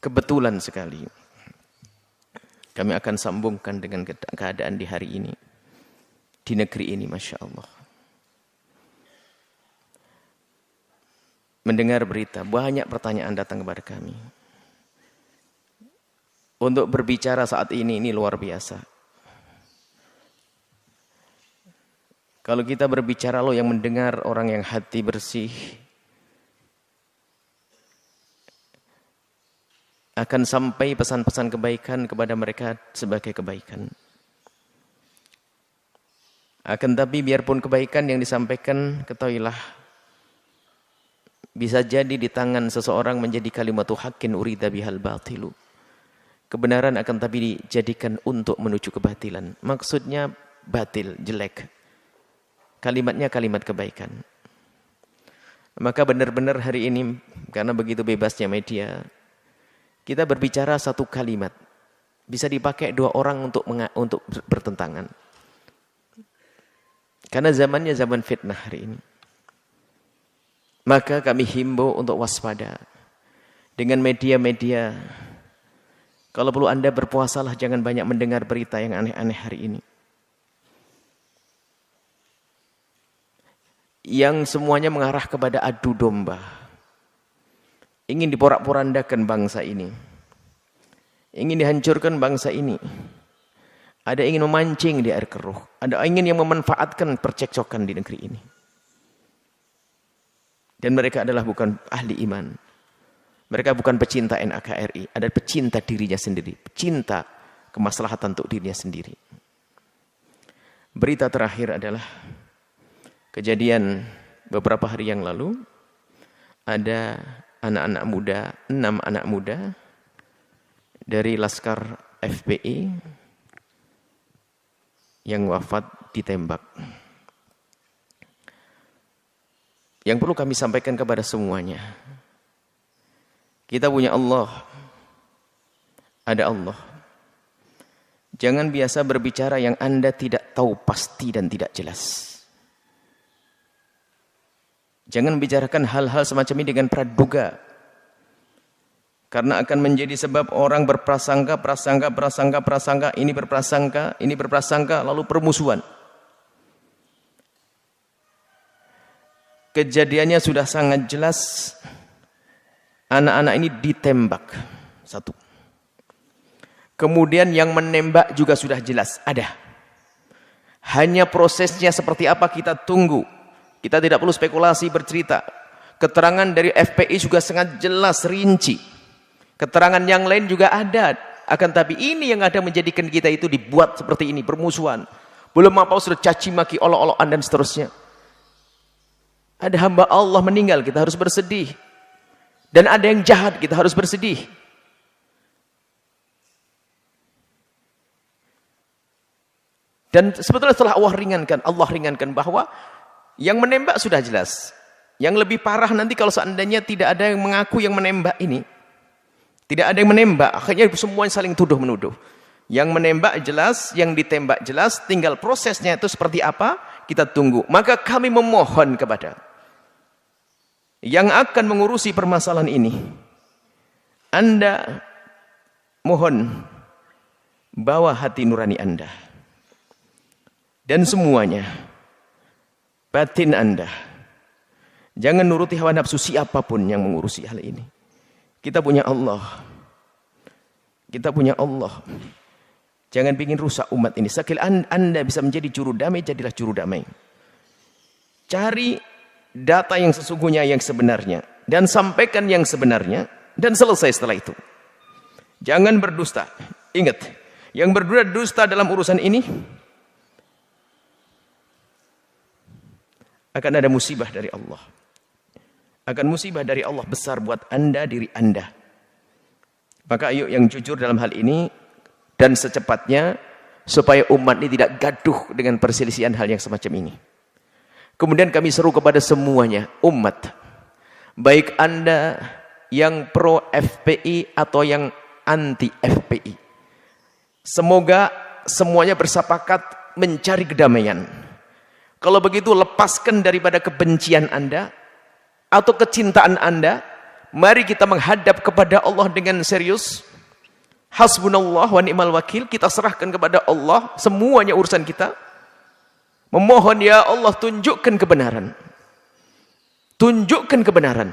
Kebetulan sekali kami akan sambungkan dengan keadaan di hari ini, di negeri ini, Masya Allah. Mendengar berita, banyak pertanyaan datang kepada kami. Untuk berbicara saat ini luar biasa. Kalau kita berbicara, yang mendengar orang yang hati bersih, akan sampai pesan-pesan kebaikan kepada mereka sebagai kebaikan. Akan tapi biarpun kebaikan yang disampaikan, ketahuilah, bisa jadi di tangan seseorang menjadi kalimatu haqqin urida bihal batilu. Kebenaran akan tapi dijadikan untuk menuju kebatilan. Maksudnya batil, jelek. Kalimatnya kalimat kebaikan. Maka benar-benar hari ini, karena begitu bebasnya media, kita berbicara satu kalimat. Bisa dipakai dua orang untuk bertentangan. Karena zamannya zaman fitnah hari ini. Maka kami himbau untuk waspada. Dengan media-media. Kalau perlu Anda berpuasalah, jangan banyak mendengar berita yang aneh-aneh hari ini. Yang semuanya mengarah kepada adu domba. Ingin diporak-porandakan bangsa ini. Ingin dihancurkan bangsa ini. Ada ingin memancing di air keruh. Ada ingin yang memanfaatkan percekcokan di negeri ini. Dan mereka adalah bukan ahli iman. Mereka bukan pecinta NKRI, ada pecinta dirinya sendiri, pecinta kemaslahatan untuk dirinya sendiri. Berita terakhir adalah kejadian beberapa hari yang lalu, ada anak-anak muda, 6 anak muda dari Laskar FPI yang wafat ditembak. Yang perlu kami sampaikan kepada semuanya, kita punya Allah. Ada Allah. Jangan biasa berbicara yang Anda tidak tahu pasti dan tidak jelas. Jangan bicarakan hal-hal semacam ini dengan praduga. Karena akan menjadi sebab orang berprasangka, ini berprasangka, lalu permusuhan. Kejadiannya sudah sangat jelas. Anak-anak ini ditembak. 1. Kemudian yang menembak juga sudah jelas. Ada. Hanya prosesnya seperti apa kita tunggu. Kita tidak perlu spekulasi bercerita. Keterangan dari FPI juga sangat jelas, rinci. Keterangan yang lain juga ada. Akan tapi ini yang ada menjadikan kita itu dibuat seperti ini. Permusuhan. Belum apa sudah caci maki, olok-olokan dan seterusnya. Ada hamba Allah meninggal, kita harus bersedih. Dan ada yang jahat, kita harus bersedih. Dan sebetulnya setelah Allah ringankan bahwa yang menembak sudah jelas. Yang lebih parah nanti kalau seandainya tidak ada yang mengaku yang menembak ini. Tidak ada yang menembak, akhirnya semuanya saling tuduh-menuduh. Yang menembak jelas, yang ditembak jelas, tinggal prosesnya itu seperti apa, kita tunggu. Maka kami memohon kepada yang akan mengurusi permasalahan ini, Anda mohon bawa hati nurani Anda dan semuanya, batin Anda, jangan nuruti hawa nafsu siapapun yang mengurusi hal ini. Kita punya Allah, jangan bikin rusak umat ini. Sekali Anda bisa menjadi juru damai, jadilah juru damai. Cari data yang sesungguhnya, yang sebenarnya, dan sampaikan yang sebenarnya, dan selesai setelah itu. Jangan berdusta. Ingat, yang berdusta dalam urusan ini akan ada musibah dari Allah. Akan musibah dari Allah besar buat Anda, diri Anda. Maka ayo yang jujur dalam hal ini, dan secepatnya, supaya umat ini tidak gaduh dengan perselisihan hal yang semacam ini. Kemudian kami seru kepada semuanya, umat. Baik Anda yang pro FPI atau yang anti FPI. Semoga semuanya bersepakat mencari kedamaian. Kalau begitu lepaskan daripada kebencian Anda atau kecintaan Anda Mari kita menghadap kepada Allah dengan serius. Hasbunallah wa ni'mal wakil. Kita serahkan kepada Allah semuanya urusan kita. Memohon, ya Allah, tunjukkan kebenaran. Tunjukkan kebenaran.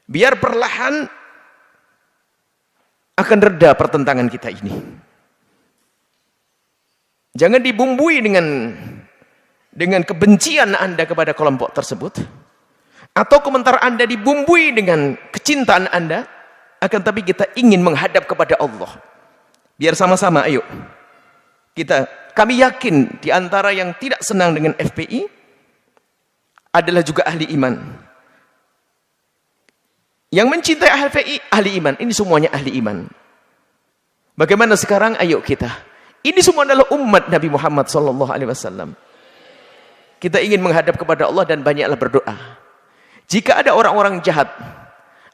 Biar perlahan akan reda pertentangan kita ini. Jangan dibumbui dengan kebencian Anda kepada kelompok tersebut. Atau komentar Anda dibumbui dengan kecintaan Anda, akan tapi kita ingin menghadap kepada Allah. Biar sama-sama, ayo. Kami yakin di antara yang tidak senang dengan FPI adalah juga ahli iman. Yang mencintai FPI, ahli iman. Ini semuanya ahli iman. Bagaimana sekarang? Ayo kita. Ini semua adalah umat Nabi Muhammad SAW. Kita ingin menghadap kepada Allah dan banyaklah berdoa. Jika ada orang-orang jahat,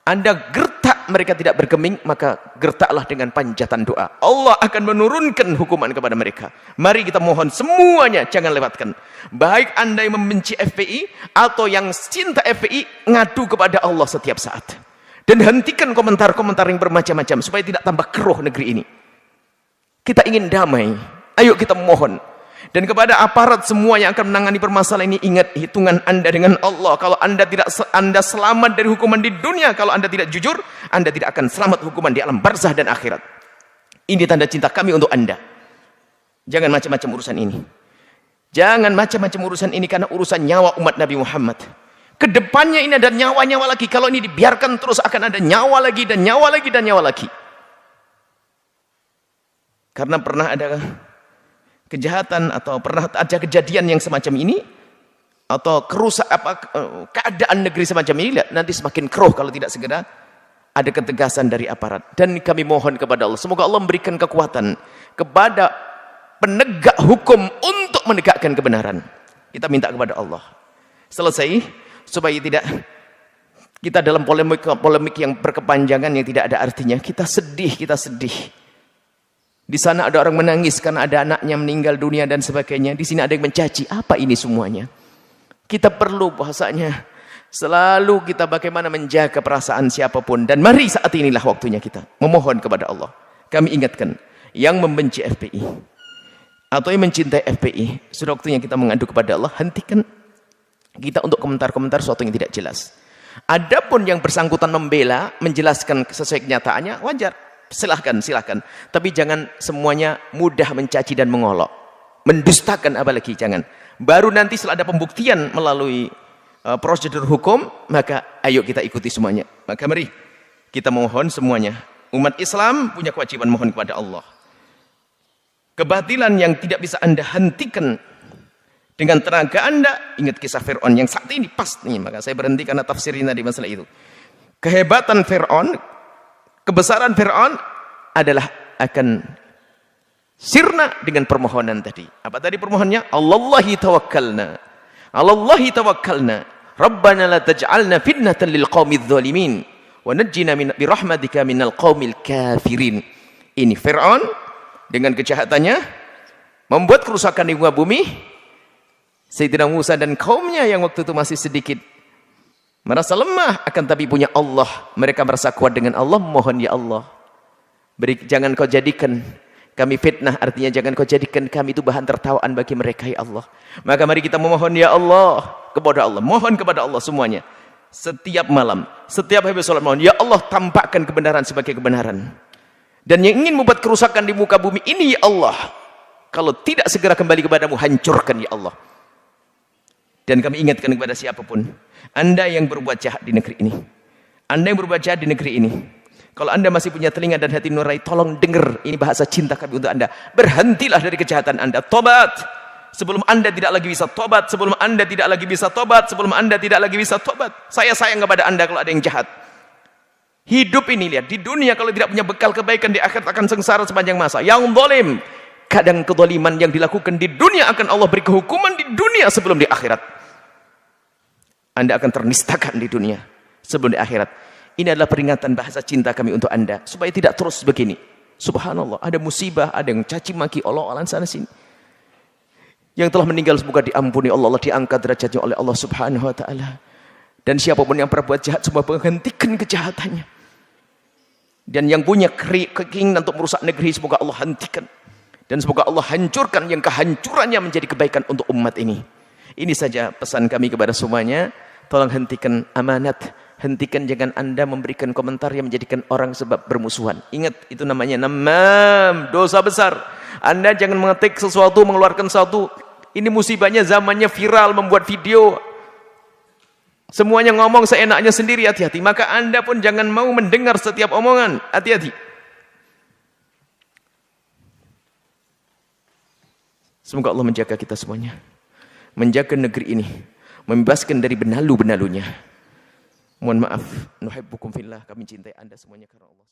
Anda gertak mereka tidak bergeming, maka gertaklah dengan panjatan doa. Allah akan menurunkan hukuman kepada mereka. Mari kita mohon semuanya, jangan lewatkan. Baik Anda yang membenci FPI atau yang cinta FPI, ngadu kepada Allah setiap saat. Dan hentikan komentar-komentar yang bermacam-macam supaya tidak tambah keruh negeri ini. Kita ingin damai. Ayo kita mohon. Dan kepada aparat semua yang akan menangani permasalahan ini, ingat hitungan Anda dengan Allah. Kalau Anda selamat dari hukuman di dunia, kalau Anda tidak jujur, Anda tidak akan selamat hukuman di alam barzah dan akhirat. Ini tanda cinta kami untuk Anda. Jangan macam-macam urusan ini. Jangan macam-macam urusan ini karena urusan nyawa umat Nabi Muhammad. Kedepannya ini ada nyawa-nyawa lagi. Kalau ini dibiarkan terus akan ada nyawa lagi dan nyawa lagi dan nyawa lagi. Karena pernah ada kejahatan atau pernah ada kejadian yang semacam ini atau keadaan negeri semacam ini, nanti semakin keruh kalau tidak segera ada ketegasan dari aparat. Dan kami mohon kepada Allah, semoga Allah memberikan kekuatan kepada penegak hukum untuk menegakkan kebenaran. Kita minta kepada Allah selesai supaya tidak kita dalam polemik yang berkepanjangan yang tidak ada artinya. Kita sedih. Di sana ada orang menangis karena ada anaknya meninggal dunia dan sebagainya. Di sini ada yang mencaci. Apa ini semuanya? Kita perlu bahasanya selalu kita bagaimana menjaga perasaan siapapun. Dan mari saat inilah waktunya kita memohon kepada Allah. Kami ingatkan, yang membenci FPI atau yang mencintai FPI, sudah waktunya kita mengadu kepada Allah. Hentikan kita untuk komentar-komentar sesuatu yang tidak jelas. Adapun yang bersangkutan membela, menjelaskan sesuai kenyataannya, wajar. Silahkan. Tapi jangan semuanya mudah mencaci dan mengolok. Mendustakan apalagi, jangan. Baru nanti setelah ada pembuktian melalui prosedur hukum, maka ayo kita ikuti semuanya. Maka mari kita mohon semuanya. Umat Islam punya kewajiban mohon kepada Allah. Kebatilan yang tidak bisa Anda hentikan dengan tenaga Anda, ingat kisah Fir'aun yang saat ini pas nih, maka saya berhenti karena tafsirin tadi masalah itu. Kehebatan Fir'aun, kebesaran Fir'aun adalah akan sirna dengan permohonan tadi. Apa tadi permohonannya? Allahi tawakkalna. Rabbana la taj'alna fitnatan lil qaumidz zalimin wa najjina bi rahmatika minal qaumil kafirin. Ini Fir'aun dengan kejahatannya membuat kerusakan di muka bumi. Sayyidina Musa dan kaumnya yang waktu itu masih sedikit merasa lemah, akan tapi punya Allah. Mereka merasa kuat dengan Allah. Mohon ya Allah, jangan kau jadikan kami fitnah. Artinya jangan kau jadikan kami itu bahan tertawaan bagi mereka ya Allah. Maka mari kita memohon ya Allah kepada Allah. Mohon kepada Allah semuanya. Setiap malam, setiap habis sholat mohon, ya Allah tampakkan kebenaran sebagai kebenaran. Dan yang ingin membuat kerusakan di muka bumi ini ya Allah, kalau tidak segera kembali kepadamu, hancurkan ya Allah. Dan kami ingatkan kepada siapapun, Anda yang berbuat jahat di negeri ini, Anda yang berbuat jahat di negeri ini, kalau Anda masih punya telinga dan hati nurani, tolong dengar, ini bahasa cinta kami untuk Anda. Berhentilah dari kejahatan Anda, tobat. Sebelum Anda tidak lagi bisa tobat, sebelum Anda tidak lagi bisa tobat, sebelum Anda tidak lagi bisa tobat. Saya sayang kepada Anda kalau ada yang jahat. Hidup ini, lihat, di dunia kalau tidak punya bekal kebaikan, di akhirat akan sengsara sepanjang masa. Yang zalim, kadang kezaliman yang dilakukan di dunia akan Allah beri kehukuman di dunia sebelum di akhirat. Anda akan ternistakan di dunia sebelum di akhirat. Ini adalah peringatan bahasa cinta kami untuk Anda, supaya tidak terus begini. Subhanallah, ada musibah, ada yang caci maki, Allah sana sini. Yang telah meninggal semoga diampuni Allah, diangkat derajatnya oleh Allah Subhanahu wa taala. Dan siapapun yang berbuat jahat, semua menghentikan kejahatannya. Dan yang punya keinginan untuk merusak negeri, semoga Allah hentikan. Dan semoga Allah hancurkan yang kehancurannya menjadi kebaikan untuk umat ini. Ini saja pesan kami kepada semuanya. Tolong hentikan amanat. Hentikan, jangan Anda memberikan komentar yang menjadikan orang sebab bermusuhan. Ingat, itu namanya namam, dosa besar. Anda jangan mengetik sesuatu, mengeluarkan sesuatu. Ini musibahnya zamannya viral, membuat video. Semuanya ngomong seenaknya sendiri, hati-hati. Maka Anda pun jangan mau mendengar setiap omongan. Hati-hati. Semoga Allah menjaga kita semuanya. Menjaga negeri ini. Membebaskan dari benalu-benalunya. Mohon maaf. Nuhibbukum fillah. Kami cintai Anda semuanya karena Allah.